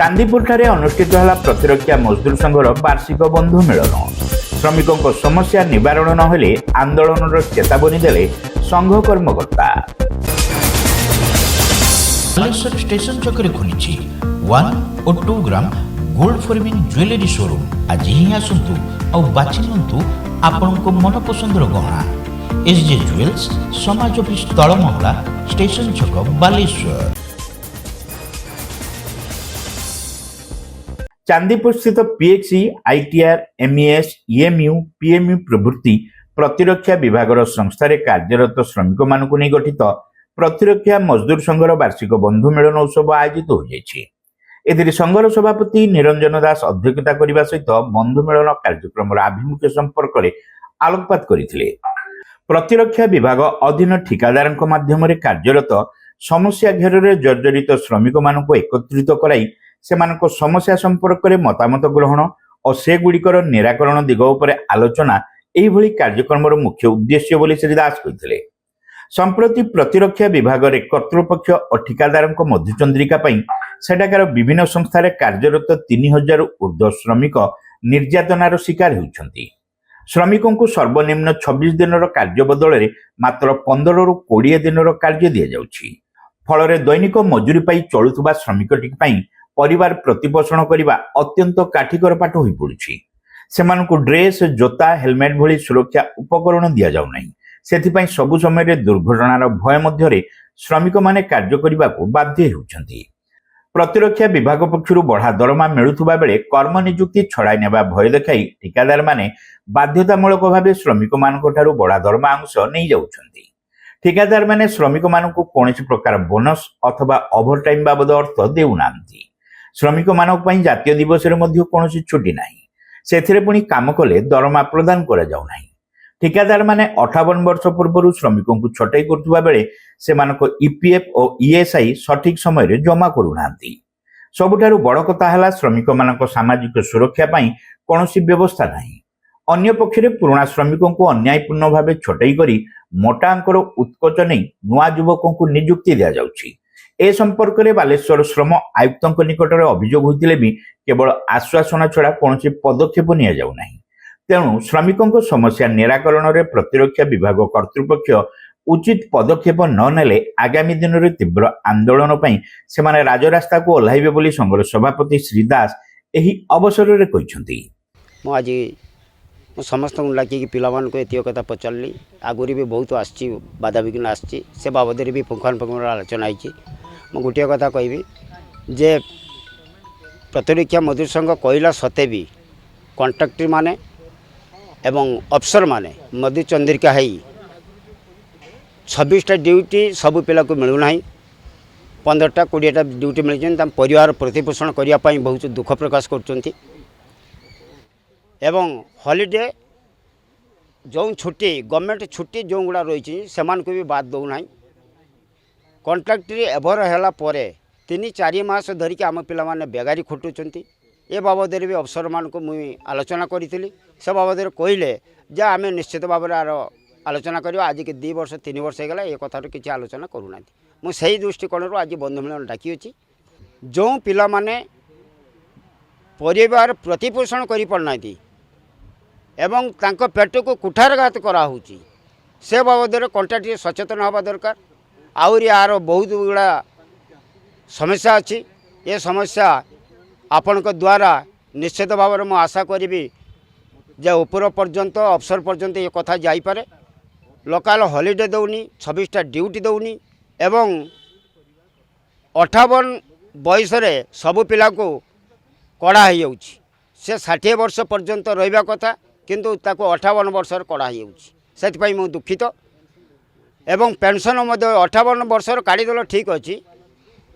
चांदीपुर अनुष्ठित है प्रतिरक्षा मजदूर संघर वार्षिक बंधु मिलन। श्रमिकों समस्या निवारण नहेले आंदोलन चेतावनी देले संघ कर्मकर्ता। बालेश्वर स्टेशन चक्रे खुली 1 और 2 gram gold forming jewellery showroom. आज ही आसतु और बाछि नियंतु आपनको मन पसंदर गहना। एसजे ज्वेल्स समाज ऑफिस तलमहला स्टेशन छक बालेश्वर। चांदीपुर स्थित पीएक्सी, आईटीआर, एमईएस, ईएमयू, पीएमयू प्रभृति प्रतिरक्षा विभाग संस्थार कार्यरत श्रमिक मानक नहीं गठित प्रतिरक्षा मजदूर संघर वार्षिक बंधु मिलन उत्सव आयोजित हो जाएगी। संघर सभापति निरंजन दास अध्यक्षता करने सहित बंधु मिलन कार्यक्रम आभिमुख्य संपर्क में आलोकपात करते। प्रतिरक्षा विभाग अधीन ठिकादार माध्यम कार्यरत समस्या घेर जर्जरित श्रमिक मानक एकत्रित कराई सेमानक समस्या संपर्क में मतामत ग्रहण और सेगुड़िकर निराकरण दिग उपर आलोचना एहिभଳି कार्यक्रम मुख्य उद्देश्य बोली श्री दास कहिथिले। संप्रति प्रतिरक्षा विभाग कर्तृपक्ष और ठिकादार मधुचंद्रिका सेठाकार विभिन्न संस्थार कार्यरत 3000 ऊर्ध्व श्रमिक निर्यातनार शिकार होउछंती। श्रमिकों को सर्वनिम्न 26 दिन कार्य बदल में मात्र 15 ରୁ 20 दिन कार्य दि जाउछि। फल दैनिक मजूरी पाई चलुवा श्रमिक परिवार प्रतिपोषण करने अत्यंत काठिकर पाठ हो पड़ुछि। सेमानकु ड्रेस, जोता, हेलमेट भली सुरक्षा उपकरण दि जाउ नाही। सेथिपई सबु समय दुर्घटनार भय मध्यरे श्रमिक माने कार्य करने को बाध्य होउछंती। प्रतिरक्षा विभाग पक्षरु बढ़ा दरमा मिलुथुबा बेले कर्म नियुक्ति छड़ाई नेबा भय देखाई ठिकादार माने बाध्यतामूलक भावे श्रमिक मानक ठारू बढ़ा दरमा अंश नहीं जाउछंती। ठिकादार माने श्रमिक मानकु कोनोसी प्रकार बोनस अथवा ओवरटाइम बाबद अर्थ देउनांती। श्रमिक मानक पई जातीय दिवस रे मध्य कोनोसी छुट्टी नाही। सेथिरे पुनी काम कले दरमा प्रदान करा जाउ नाही। ठिकादार माने 58 वर्ष पूर्व श्रमिकों को छटाई करथुबा बेले सेमानको ईपीएफ और ईएसआई सठिक समय रे जमा करू नांती। सबुठारु बड़ कथा हला श्रमिक मानक सामाजिक सुरक्षा पई कोनोसी व्यवस्था नाही। अन्य पक्षरे पुराना श्रमिकों को अन्यायपूर्ण भावे छटाई करी मोटा अंकर उत्कोच नहीं नुआ युवकों को नियुक्ति दिया जाउछि। ए संपर्क में बालेश्वर श्रम आयुक्त निकट में अभियोग होते भी केवल आश्वासन छड़ा कौन पदक्षेप नि जाउ नाही। तेणु श्रमिकों समस्या निराकरण में प्रतिरक्षा विभाग कर्तृपक्ष उचित पदक्षेप न नेले आगामी दिन में तीव्र आंदोलन से राजरास्ता को ओह्लाइबे बोली संघर सभापति श्री दास एही अवसर में कहते। आज समस्त डाकिकी पिलामान को एत कथा पचारि आगुरी भी बहुत आसी बाधा विघ्न आसी से बाबद भी पुंखानुपुंख आलोचना होती। मैं गोटे कथा कहि जे प्रतिरक्षा मजदूर संघ कहला सत्ते भी कॉन्ट्राक्टर माने एवं अफसर माने मधु चंद्रिका है 26टा ड्यूटी सबू पिला को मिलूना 15टा 20टा ड्यूटी मिल परिवार प्रतिपोषण करने बहुत दुख प्रकाश कर हॉलिडे जो छुट्टी गवर्नमेंट छुट्टी जो गुड़ा रही से भी बात दौना कॉन्ट्राक्टर एभर है 3-4 मास धरिकी आम पिला माने बेगारी खटुंट ए बाबद भी अफसर मान को मुई आलोचना करी से बाबद कहले जे आम निश्चित भाव में आलोचना करवा। आज के 2 वर्ष 3 वर्ष होगा ये कथार किसी आलोचना करूना मुझे दृष्टिकोण आज बंधु मिलन डाकी अच्छी। जो पिला माने परिवार प्रतिपोषण कर पारना एवं तांको पेट को कुठारघात कराऊँच से बाबद कॉन्ट्राक्टर सचेतन हवा दरकार। आउरी यार बहुत गुड़ा समस्या अच्छी। ये समस्या आपण द्वारा निश्चित भाव में आशा करी जे ऊपर पर्यंत अफसर पर्यंत ये कथा जापे। लोकाल हॉलिडे दौनी 26टा ड्यूटी दौनी एवं 58 बयस सबू पिला को कड़ा हो से 60 वर्ष पर्यंत रहा कथा किंतु ताको 58 वर्ष कड़ा हो मु दुखित। एवं पेंशन 58 वर्ष काढ़ीदेल ठीक अच्छी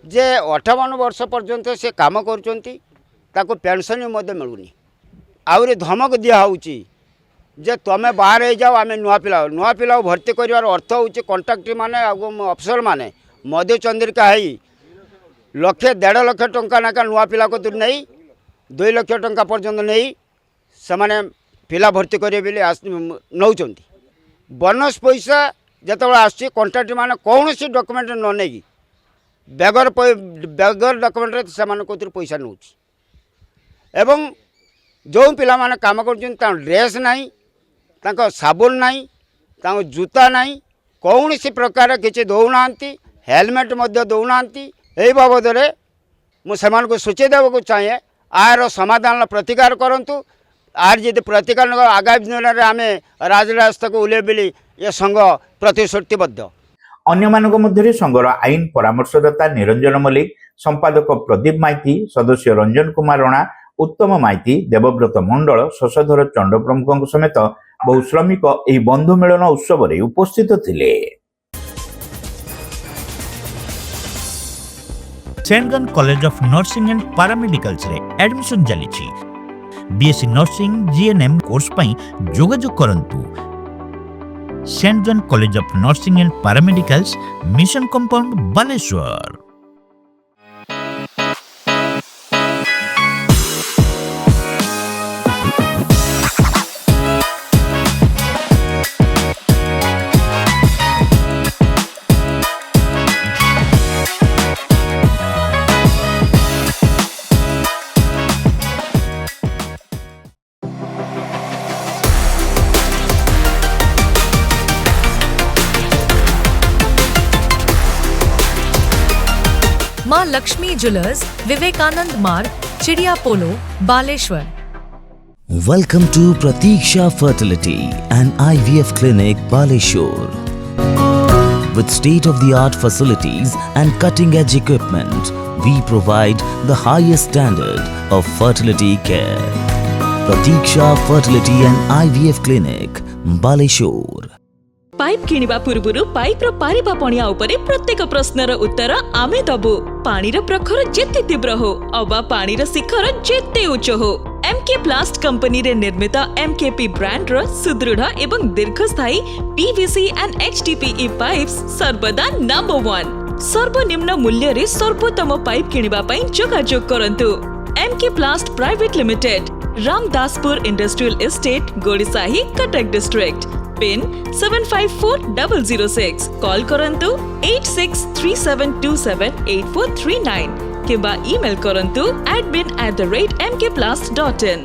जे 58 वर्ष पर्यंत से काम करुँच पेंशन मिलूनी। आउरी धमक दिखाऊँगी जे तुम बाहर हो जाओ आम नुआ पिला भर्ती कर अर्थ हूँ कॉन्ट्राक्टर माने अफसर माने मधु चंद्रिका है 1.5 लाख टंका नाका नुआ पिला को नहीं 2 लाख टंका पर्यंत नहीं से पिला भर्ती करेंगे नौ बोनस पैसा जिते आस कॉन्ट्राक्टर माने कौन सी डॉक्यूमेंट न नहीं बेगर डॉक्यूमेंट से पैसा नौ एवं जो पिला माने काम कर ड्रेस नहीं तांको साबुन नहीं तांको जूता नहीं कौन सी प्रकार किसी दौना हेलमेट दौना यही बाबद मुझे सूची देवा चाहे आर समाधान प्रतिकार करूँ आर जी प्रतिकार आगामी दिन में आम राजरास्ता को उल्ले बोली ये संघ प्रतिश्रुतिबद्ध। अन्यମାନଙ୍କ ମଧ୍ୟରେ ସଂଘର ଆଇନ ପରାମର୍ଶଦାତା ନିରଞ୍ଜନ ମଲ୍ଲିକ, ସମ୍ପାଦକ ପ୍ରଦୀପ ମାଇତି, ସଦସ୍ୟ ରଞ୍ଜନ କୁମାର ରଣା, ଉତ୍ତମ ମାଇତି, ଦେବବ୍ରତ ମଣ୍ଡଳ, ଶଶଧର ଚଣ୍ଡ ପ୍ରମୁଖଙ୍କ ସମେତ ବହୁ ଶ୍ରମିକ ଏହି ବନ୍ଧୁ ମିଳନ ଉତ୍ସବରେ ଉପସ୍ଥିତ ଥିଲେ। Saint college of nursing and paramedicals रे एडमिशन चली बीएससी नर्सिंग जीएनएम कोर्स पई जोगाजोग करंतु। Saint John college of nursing and paramedicals mission compound Baleswar. Maa Lakshmi jewellers, Vivekananda Marg, Chidiya Polo, Baleswar. Welcome to Pratiksha Fertility and IVF Clinic, Baleshwar. With state-of-the-art facilities and cutting-edge equipment, we provide the highest standard of fertility care. Pratiksha Fertility and IVF Clinic, Baleshwar. Pipe किनिबा पूर्वरु pipe रो पारिबा पणिया उपरे प्रत्येक प्रश्नर उत्तर आमे दबु। पानीर प्रखर जेते तीव्र हो अबा पानीर शिखर जेते उच्च हो, एमके प्लास्ट कंपनी रे निर्मित एमकेपी ब्रांड रो सुदृढ़ एवं दीर्घस्थायी पीवीसी एंड एचडीपीई पाइप्स सर्वदा नंबर 1। सर्वनिम्न मूल्य रे सर्वोत्तम पाइप किनिबा पई जोगाजोग करंतु। MK plast private limited, Ramdaspur industrial estate, Gorisahi, Cuttack district. Pin 754006। Call करंतु 8637278439 किबा ईमेल करंतु admin@mkplast.in।